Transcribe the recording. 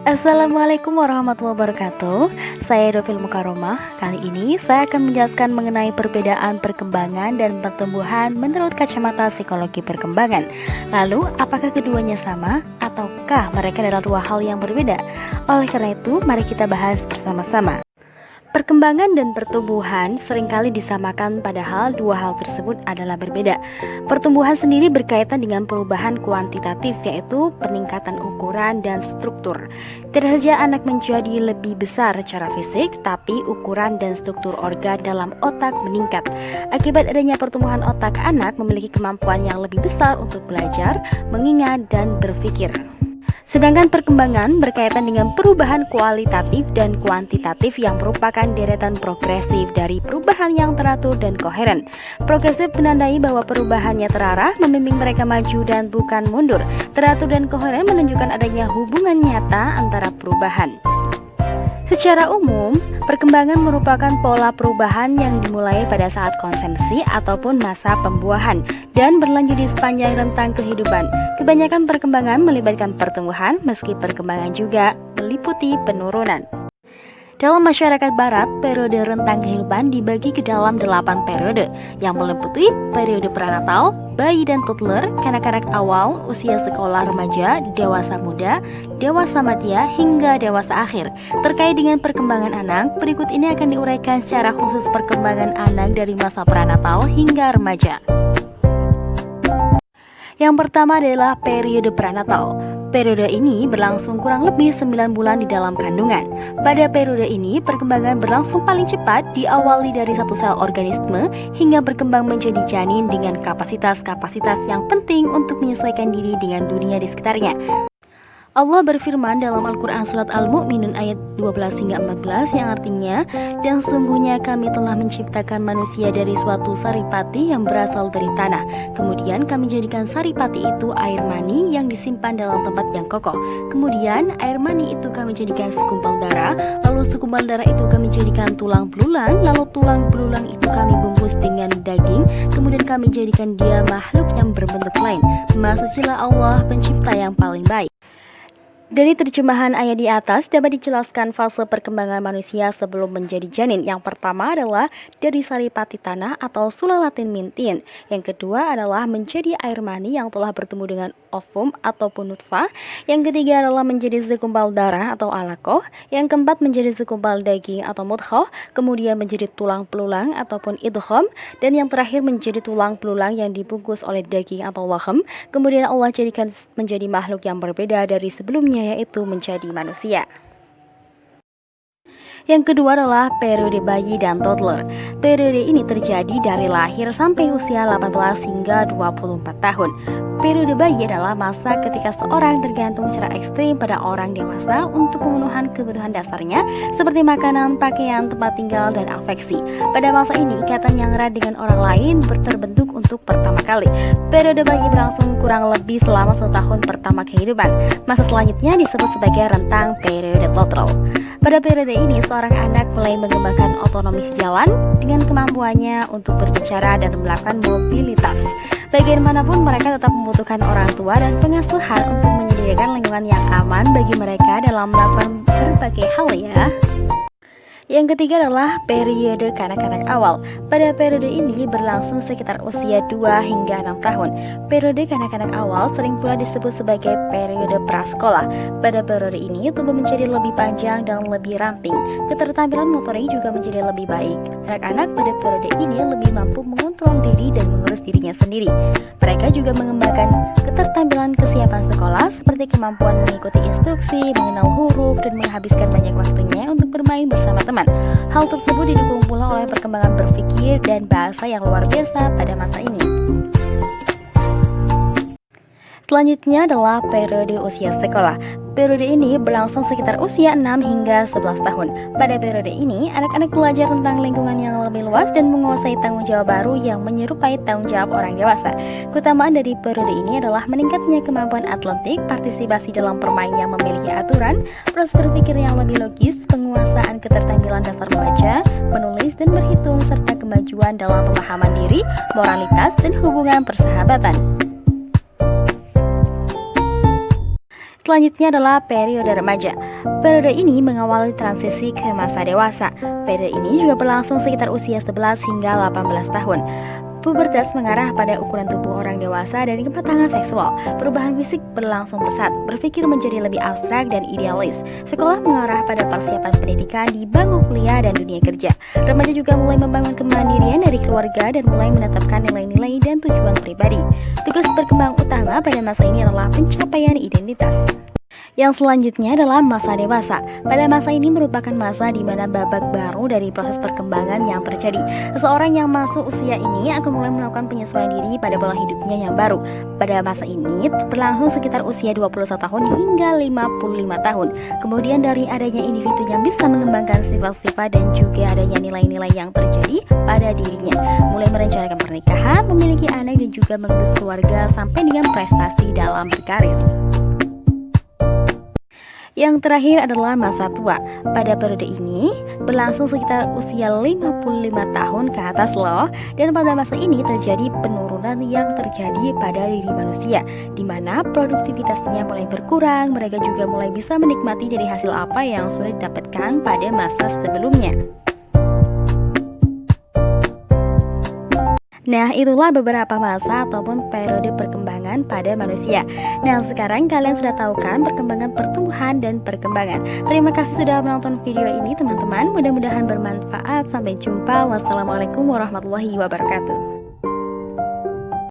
Assalamualaikum warahmatullahi wabarakatuh. Saya Dovil Mukaromah. Kali ini saya akan menjelaskan mengenai perbedaan perkembangan dan pertumbuhan menurut kacamata psikologi perkembangan. Lalu, apakah keduanya sama ataukah mereka adalah dua hal yang berbeda? Oleh karena itu, mari kita bahas bersama-sama. Perkembangan dan pertumbuhan seringkali disamakan, padahal dua hal tersebut adalah berbeda. Pertumbuhan sendiri berkaitan dengan perubahan kuantitatif, yaitu peningkatan ukuran dan struktur. Tidak saja anak menjadi lebih besar secara fisik, tapi ukuran dan struktur organ dalam otak meningkat. Akibat adanya pertumbuhan otak, anak memiliki kemampuan yang lebih besar untuk belajar, mengingat, dan berpikir. Sedangkan perkembangan berkaitan dengan perubahan kualitatif dan kuantitatif yang merupakan deretan progresif dari perubahan yang teratur dan koheren. Progresif menandai bahwa perubahannya terarah, membimbing mereka maju dan bukan mundur. Teratur dan koheren menunjukkan adanya hubungan nyata antara perubahan. Secara umum, perkembangan merupakan pola perubahan yang dimulai pada saat konsepsi ataupun masa pembuahan dan berlanjut di sepanjang rentang kehidupan. Kebanyakan perkembangan melibatkan pertumbuhan, meski perkembangan juga meliputi penurunan. Dalam masyarakat barat, periode rentang kehidupan dibagi ke dalam 8 periode yang meliputi periode prenatal, bayi dan toddler, kanak-kanak awal, usia sekolah remaja, dewasa muda, dewasa madya, hingga dewasa akhir. Terkait dengan perkembangan anak, berikut ini akan diuraikan secara khusus perkembangan anak dari masa prenatal hingga remaja. Yang pertama adalah periode prenatal. Periode ini berlangsung kurang lebih 9 bulan di dalam kandungan. Pada periode ini, perkembangan berlangsung paling cepat, diawali dari satu sel organisme hingga berkembang menjadi janin dengan kapasitas-kapasitas yang penting untuk menyesuaikan diri dengan dunia di sekitarnya. Allah berfirman dalam Al-Quran Surat Al-Mu'minun ayat 12 hingga 14 yang artinya, dan sungguhnya kami telah menciptakan manusia dari suatu saripati yang berasal dari tanah. Kemudian kami jadikan saripati itu air mani yang disimpan dalam tempat yang kokoh. Kemudian air mani itu kami jadikan segumpal darah. Lalu segumpal darah itu kami jadikan tulang belulang. Lalu tulang belulang itu kami bungkus dengan daging. Kemudian kami jadikan dia makhluk yang berbentuk lain. Maha sucilah Allah, pencipta yang paling baik. Dari terjemahan ayat di atas dapat dijelaskan fase perkembangan manusia sebelum menjadi janin. Yang pertama adalah dari saripati tanah atau sulalatin mintin. Yang kedua adalah menjadi air mani yang telah bertemu dengan ovum ataupun nutfah. Yang ketiga adalah menjadi segumpal darah atau alaqah. Yang keempat menjadi segumpal daging atau mudghah. Kemudian menjadi tulang belulang ataupun idgham. Dan yang terakhir menjadi tulang belulang yang dibungkus oleh daging atau lahm. Kemudian Allah jadikan menjadi makhluk yang berbeda dari sebelumnya, yaitu menjadi manusia. Yang kedua adalah periode bayi dan toddler. Periode ini terjadi dari lahir sampai usia 18 hingga 24 tahun. Periode bayi adalah masa ketika seorang tergantung secara ekstrim pada orang dewasa untuk pemenuhan kebutuhan dasarnya seperti makanan, pakaian, tempat tinggal, dan afeksi. Pada masa ini, ikatan yang erat dengan orang lain terbentuk untuk pertama kali. Periode bayi berlangsung kurang lebih selama 1 tahun pertama kehidupan. Masa selanjutnya disebut sebagai rentang periode toddler. Pada periode ini, seorang anak mulai mengembangkan otonomi jalan dengan kemampuannya untuk berbicara dan melakukan mobilitas. Bagaimanapun, mereka tetap membutuhkan orang tua dan pengasuhan untuk menyediakan lingkungan yang aman bagi mereka dalam melakukan berbagai hal ya. Yang ketiga adalah periode kanak-kanak awal. Pada periode ini berlangsung sekitar usia 2 hingga 6 tahun. Periode kanak-kanak awal sering pula disebut sebagai periode prasekolah. Pada periode ini tubuh menjadi lebih panjang dan lebih ramping. Keterampilan motorik juga menjadi lebih baik. Anak-anak pada periode ini lebih mampu mengontrol diri dan mengurus dirinya sendiri. Mereka juga mengembangkan keterampilan kesiapan sekolah seperti kemampuan mengikuti instruksi, mengenal huruf, dan menghabiskan banyak waktunya untuk bermain bersama teman. Hal tersebut didukung pula oleh perkembangan berpikir dan bahasa yang luar biasa pada masa ini. Selanjutnya adalah periode usia sekolah. Periode ini berlangsung sekitar usia 6 hingga 11 tahun. Pada periode ini, anak-anak belajar tentang lingkungan yang lebih luas dan menguasai tanggung jawab baru yang menyerupai tanggung jawab orang dewasa. Keutamaan dari periode ini adalah meningkatnya kemampuan atletik, partisipasi dalam permainan yang memiliki aturan, proses berpikir yang lebih logis, penguasaan keterampilan dasar membaca, menulis dan berhitung, serta kemajuan dalam pemahaman diri, moralitas, dan hubungan persahabatan. Selanjutnya adalah periode remaja. Periode ini mengawali transisi ke masa dewasa. Periode ini juga berlangsung sekitar usia 11 hingga 18 tahun. Pubertas mengarah pada ukuran tubuh orang dewasa dan kematangan seksual. Perubahan fisik berlangsung pesat, berpikir menjadi lebih abstrak dan idealis. Sekolah mengarah pada persiapan pendidikan di bangku kuliah dan dunia kerja. Remaja juga mulai membangun kemandirian dari keluarga dan mulai menetapkan nilai-nilai dan tujuan pribadi. Tugas berkembang utama pada masa ini adalah pencapaian identitas. Yang selanjutnya adalah masa dewasa. Pada masa ini merupakan masa di mana babak baru dari proses perkembangan yang terjadi. Seseorang yang masuk usia ini akan mulai melakukan penyesuaian diri pada pola hidupnya yang baru. Pada masa ini berlangsung sekitar usia 21 tahun hingga 55 tahun. Kemudian dari adanya individu yang bisa mengembangkan sifat-sifat dan juga adanya nilai-nilai yang terjadi pada dirinya. Mulai merencanakan pernikahan, memiliki anak dan juga mengurus keluarga sampai dengan prestasi dalam berkarir. Yang terakhir adalah masa tua. Pada periode ini berlangsung sekitar usia 55 tahun ke atas loh. Dan pada masa ini terjadi penurunan yang terjadi pada diri manusia, di mana produktivitasnya mulai berkurang. Mereka juga mulai bisa menikmati dari hasil apa yang sudah didapatkan pada masa sebelumnya. Nah, itulah beberapa masa ataupun periode perkembangan pada manusia. Nah, sekarang kalian sudah tahu kan perkembangan pertumbuhan dan perkembangan. Terima kasih sudah menonton video ini teman-teman. Mudah-mudahan bermanfaat. Sampai jumpa. Wassalamualaikum warahmatullahi wabarakatuh.